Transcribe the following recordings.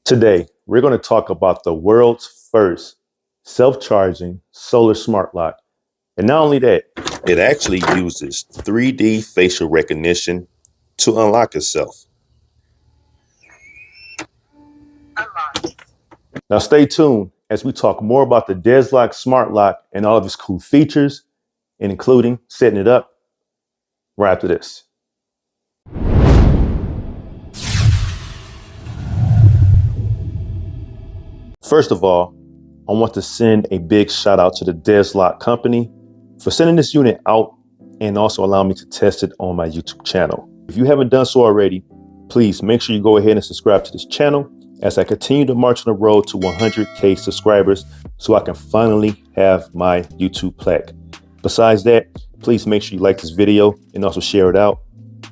Today, we're going to talk about the world's first self-charging solar smart lock. And not only that, it actually uses 3D facial recognition to unlock itself. Now stay tuned as we talk more about the DESLOC smart lock and all of its cool features, and including setting it up right after this. First of all, I want to send a big shout out to the DESLOC company for sending this unit out and also allowing me to test it on my YouTube channel. If you haven't done so already, please make sure you go ahead and subscribe to this channel as I continue to march on the road to 100K subscribers so I can finally have my YouTube plaque. Besides that, please make sure you like this video and also share it out,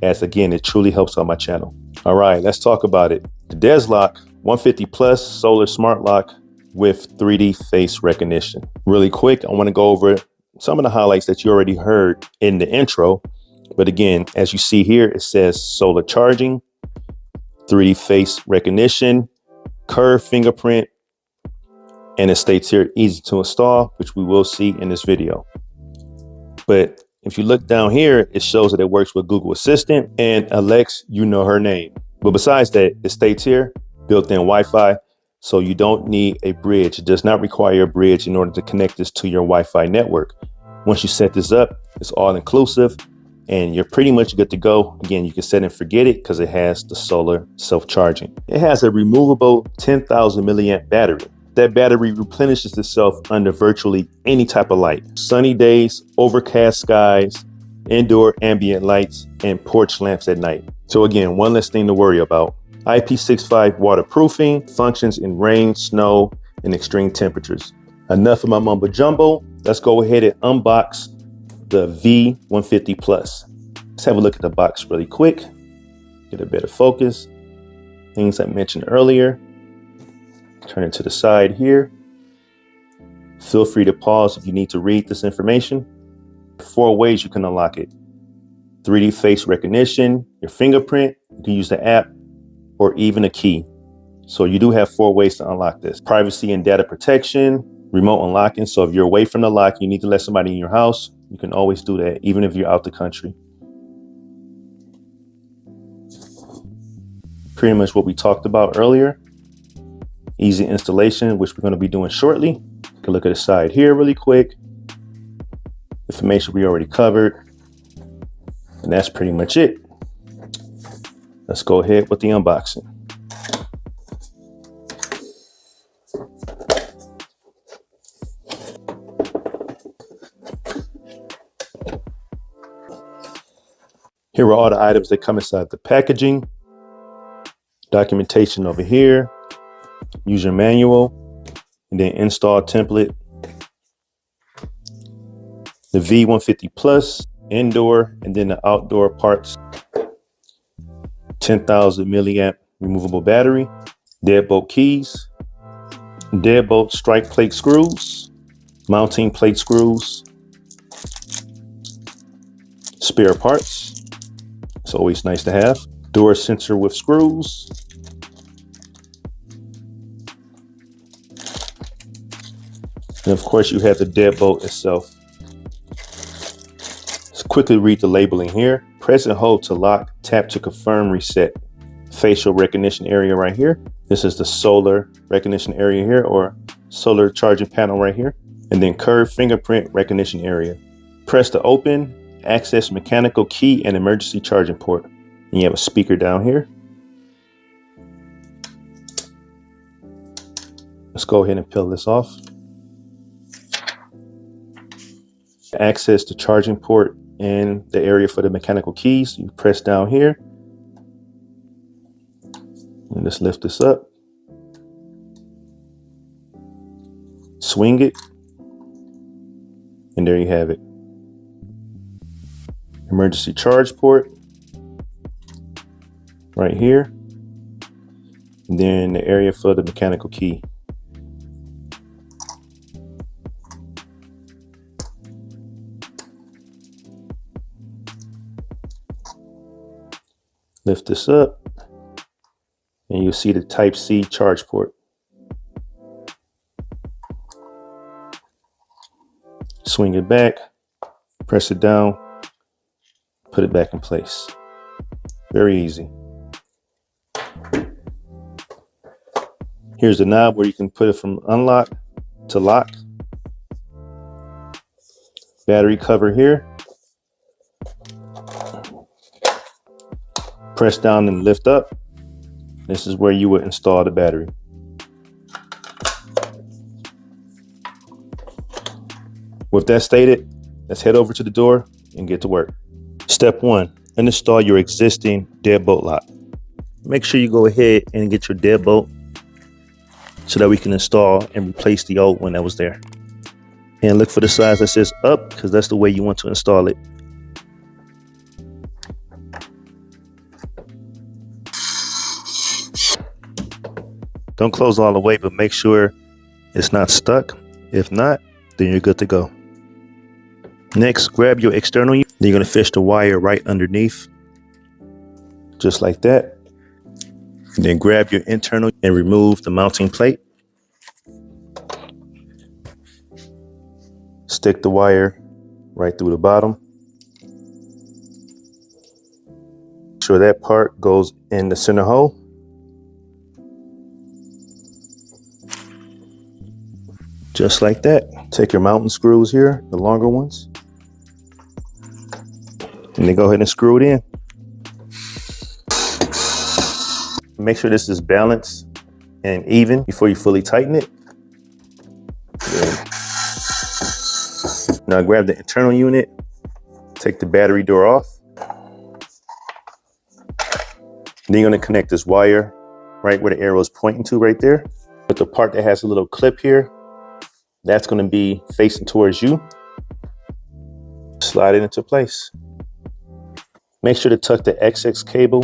as again, it truly helps out my channel. All right, let's talk about it. The DESLOC 150 Plus solar smart lock with 3D face recognition. Really quick, I want to go over some of the highlights that you already heard in the intro. But again, as you see here, it says solar charging, 3D face recognition, curved fingerprint, and it states here easy to install, which we will see in this video. But if you look down here, it shows that it works with Google Assistant and Alexa, you know her name. But besides that, it states here built-in Wi-Fi, so you don't need a bridge. It does not require a bridge in order to connect this to your Wi-Fi network. Once you set this up, it's all inclusive and you're pretty much good to go. Again, you can set and forget it because it has the solar self-charging. It has a removable 10,000 milliamp battery. That battery replenishes itself under virtually any type of light. Sunny days, overcast skies, indoor ambient lights, and porch lamps at night. So again, one less thing to worry about. IP65 waterproofing, functions in rain, snow, and extreme temperatures. Enough of my mumbo jumbo. Let's go ahead and unbox the V150 Plus. Let's have a look at the box really quick. Get a better focus. Things I mentioned earlier. Turn it to the side here. Feel free to pause if you need to read this information. 4 ways you can unlock it. 3D face recognition, your fingerprint, you can use the app, or even a key. So you do have 4 ways to unlock this. Privacy and data protection, remote unlocking. So if you're away from the lock, you need to let somebody in your house, you can always do that, even if you're out the country. Pretty much what we talked about earlier. Easy installation, which we're going to be doing shortly. You can look at the side here really quick. Information we already covered. And that's pretty much it. Let's go ahead with the unboxing. Here are all the items that come inside the packaging. Documentation over here. User manual. And then install template. The V150 Plus indoor and then the outdoor parts. 10,000 milliamp removable battery, deadbolt keys, deadbolt strike plate screws, mounting plate screws, spare parts. It's always nice to have. Door sensor with screws. And of course you have the deadbolt itself. Let's quickly read the labeling here. Press and hold to lock, tap to confirm reset. Facial recognition area right here. This is the solar recognition area here, or solar charging panel right here. And then curved fingerprint recognition area. Press to open, access mechanical key and emergency charging port. And you have a speaker down here. Let's go ahead and peel this off. Access the charging port and the area for the mechanical keys. You press down here and just lift this up, swing it, and there you have it. Emergency charge port right here, and then the area for the mechanical key. Lift this up and you'll see the Type-C charge port. Swing it back, press it down, put it back in place. Very easy. Here's the knob where you can put it from unlock to lock. Battery cover here. Press down and lift up. This is where you would install the battery. With that stated, let's head over to the door and get to work. Step 1, uninstall your existing deadbolt lock. Make sure you go ahead and get your deadbolt so that we can install and replace the old one that was there. And look for the size that says up, because that's the way you want to install it. Don't close all the way, but make sure it's not stuck. If not, then you're good to go. Next, grab your external unit. Then you're going to fish the wire right underneath, just like that. Then grab your internal and remove the mounting plate. Stick the wire right through the bottom. Make sure that part goes in the center hole. Just like that. Take your mounting screws here, the longer ones, and then go ahead and screw it in. Make sure this is balanced and even before you fully tighten it. Now grab the internal unit, take the battery door off. Then you're going to connect this wire right where the arrow is pointing to right there. With the part that has a little clip here, that's going to be facing towards you. Slide it into place. Make sure to tuck the XX cable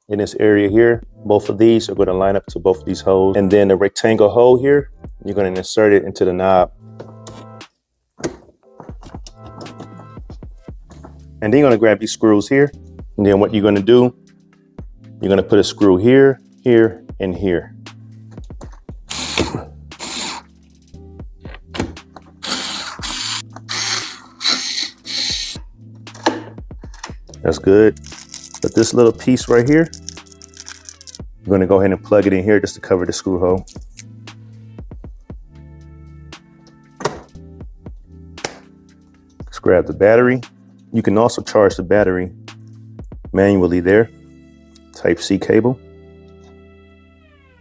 in this area here. Both of these are going to line up to both of these holes. And then the rectangle hole here, you're going to insert it into the knob. And then you're going to grab these screws here. And then what you're going to do, you're going to put a screw here, here, and here. That's good. But this little piece right here, I'm going to go ahead and plug it in here just to cover the screw hole. Let's grab the battery. You can also charge the battery manually there. Type-C cable.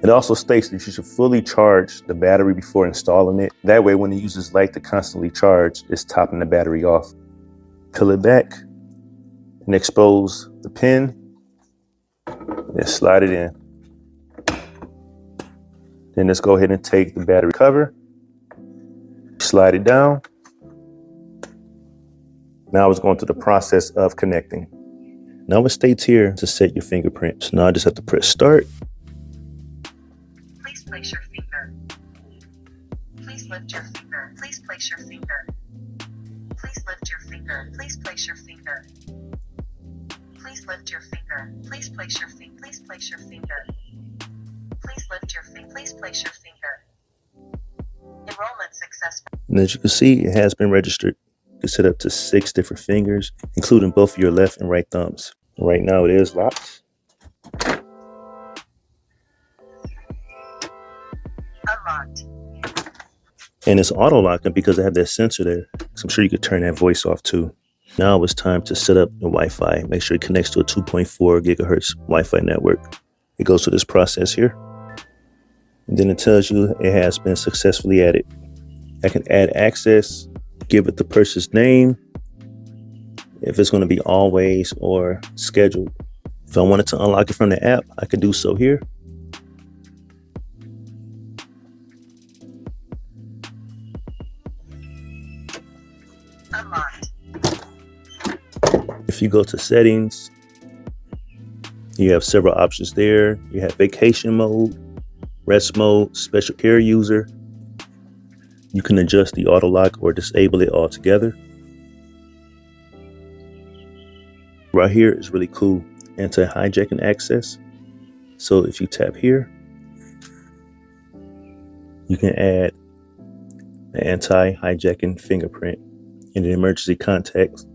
It also states that you should fully charge the battery before installing it. That way, when it uses light to constantly charge, it's topping the battery off. Peel it back and expose the pin. And slide it in. Then let's go ahead and take the battery cover, slide it down. Now it's going through the process of connecting. Now it states here to set your fingerprint. So now I just have to press start. Please place your finger. Please lift your finger. Please place your finger. Please lift your finger. Please place your finger. Please lift your finger. Please place your finger. Please place your finger. Please lift your finger. Please place your finger. Enrollment successful. And as you can see, it has been registered. You can set up to 6 different fingers, including both of your left and right thumbs. Right now it is locked. Unlocked. And it's auto locking because I have that sensor there. So I'm sure you could turn that voice off too. Now it's time to set up the Wi-Fi. Make sure it connects to a 2.4 gigahertz Wi-Fi network. It goes through this process here. And then it tells you it has been successfully added. I can add access, give it the person's name, if it's going to be always or scheduled. If I wanted to unlock it from the app, I could do so here. Unlocked. If you go to settings, you have several options there. You have vacation mode, rest mode, special care user. You can adjust the auto lock or disable it altogether. Right here is really cool. Anti-hijacking access. So if you tap here, you can add an anti-hijacking fingerprint in the emergency context.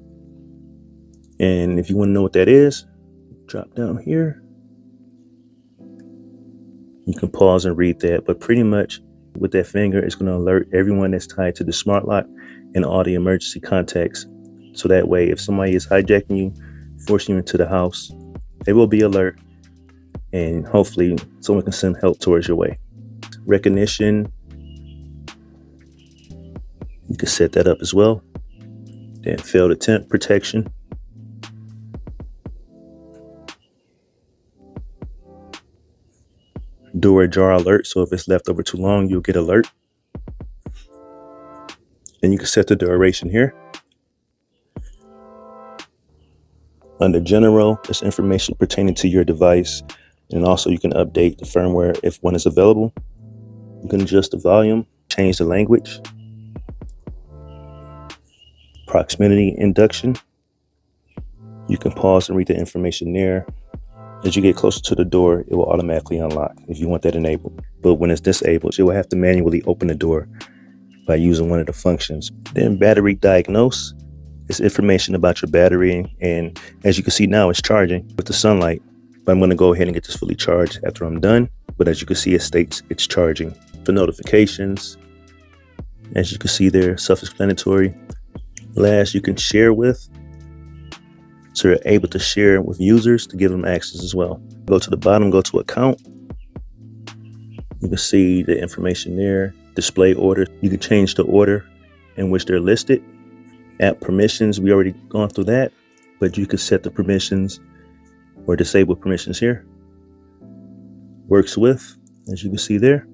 And if you want to know what that is, drop down here. You can pause and read that, but pretty much with that finger, it's going to alert everyone that's tied to the smart lock and all the emergency contacts. So that way, if somebody is hijacking you, forcing you into the house, they will be alert, and hopefully someone can send help towards your way. Recognition, you can set that up as well. Then failed attempt protection. Door ajar alert, so if it's left over too long, you'll get alert. And you can set the duration here. Under general, there's information pertaining to your device, and also you can update the firmware if one is available. You can adjust the volume, change the language. Proximity induction. You can pause and read the information there. As you get closer to the door, it will automatically unlock if you want that enabled. But when it's disabled, you will have to manually open the door by using one of the functions. Then battery diagnose is information about your battery. And as you can see now, it's charging with the sunlight. But I'm going to go ahead and get this fully charged after I'm done. But as you can see, it states it's charging. For notifications, as you can see there, self-explanatory. Last, you can share with. So you're able to share with users to give them access as well. Go to the bottom, go to account. You can see the information there. Display order. You can change the order in which they're listed. App permissions, we already gone through that, but you can set the permissions or disable permissions here. Works with, as you can see there.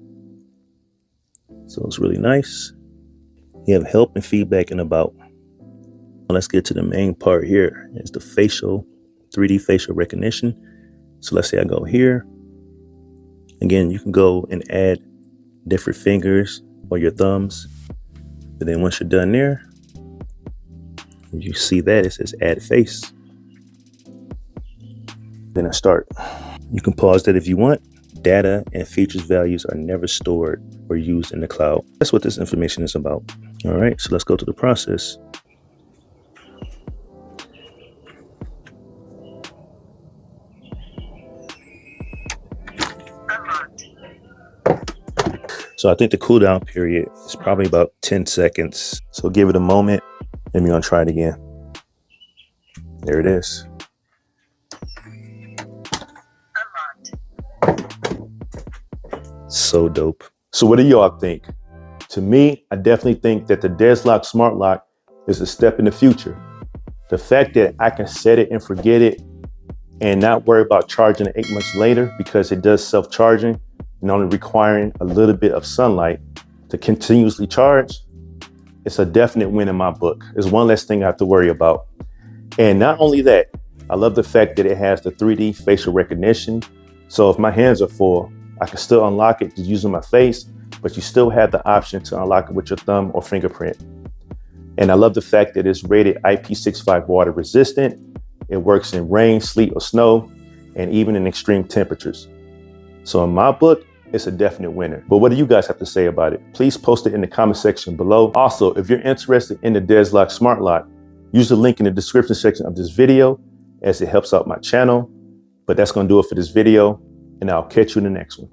So it's really nice. You have help and feedback and about. Let's get to the main part here. It's the 3D facial recognition. So let's say I go here. Again, you can go and add different fingers or your thumbs. But then once you're done there, you see that it says add face. Then I start. You can pause that if you want. Data and features values are never stored or used in the cloud. That's what this information is about. All right, so let's go to the process. So I think the cooldown period is probably about 10 seconds. So give it a moment, and we're gonna try it again. There it is. So dope. So what do y'all think? To me, I definitely think that the DESLOC Smart Lock is a step in the future. The fact that I can set it and forget it and not worry about charging it 8 months later because it does self-charging and only requiring a little bit of sunlight to continuously charge, it's a definite win in my book. It's one less thing I have to worry about. And not only that, I love the fact that it has the 3D facial recognition. So if my hands are full, I can still unlock it just using my face, but you still have the option to unlock it with your thumb or fingerprint. And I love the fact that it's rated IP65 water resistant. It works in rain, sleet, or snow, and even in extreme temperatures. So in my book, it's a definite winner. But what do you guys have to say about it? Please post it in the comment section below. Also, if you're interested in the DESLOC Smart Lock, use the link in the description section of this video as it helps out my channel. But that's gonna do it for this video, and I'll catch you in the next one.